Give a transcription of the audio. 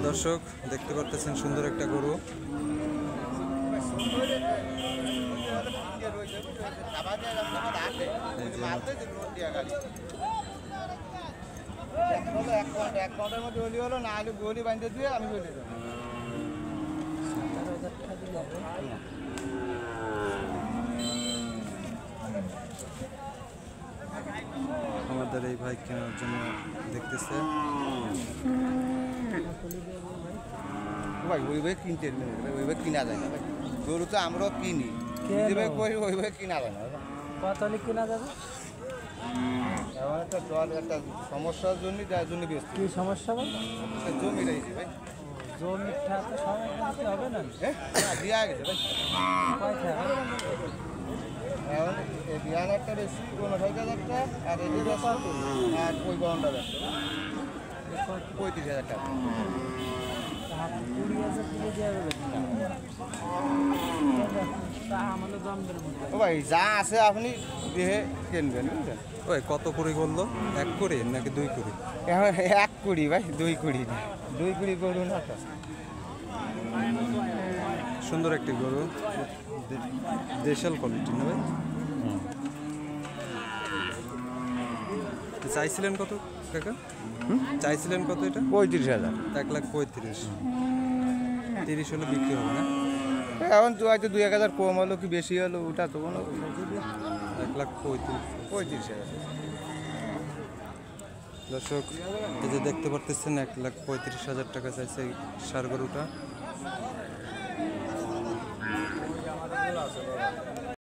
দর্শক দেখতে পাচ্ছেন সুন্দর একটা গরু। আমাদের এই ভাই কেনার জন্য দেখতেছে। ভাই ওইভাবে কিনতে ওইভাবে কিনা যায় না ভাই, গরু তো আমরাও কিনি, যেভাবে করি ওইভাবে কিনা যায় না। কত হলে কিনা যাবে? এমন একটা জল একটা সমস্যার জন্য যার জন্য ব্যস্ত। কি সমস্যা ভাই? জমি রয়েছে ভাই, জমিটা তো সময় দিতে হবে না? দিয়া গেছে ভাই। কয় টাকা? এখন এই বিয়ানারটা বেশি ৫৯,০০০ আর এই যে আর ওই গরমটা ব্যস্ত ৩৫,০০০ টাকা। ২০,০০০ দিয়ে দেওয়া যাবে তা আমাদের জমদের মধ্যে। ও ভাই যা আছে আপনি দেহে কিনবেন, বুঝলেন? ওই কত কুড়ি বললো? ১ কুড়ি নাকি ২ কুড়ি? এখন ১ কুড়ি ভাই, ২ কুড়ি না, ২ কুড়ি গরু না তো। সুন্দর একটি গরু, দেশাল কোয়ালিটি না ভাই? চাইছিলেন কত কাকা? চাইছিলেন কত এটা? ৩৫,০০০। ১,৩৫,০০০। ৩০ হলে বিক্রি হবে না? এখন তো হয়তো ২-১,০০০ কম হলো কি বেশি হলো ওটা তো কোনো ১,৩৫,০০০। দর্শক এই যে দেখতে পারতেছেন ১,৩৫,০০০ টাকা চাইছে এই ষাঁড় গরুটা।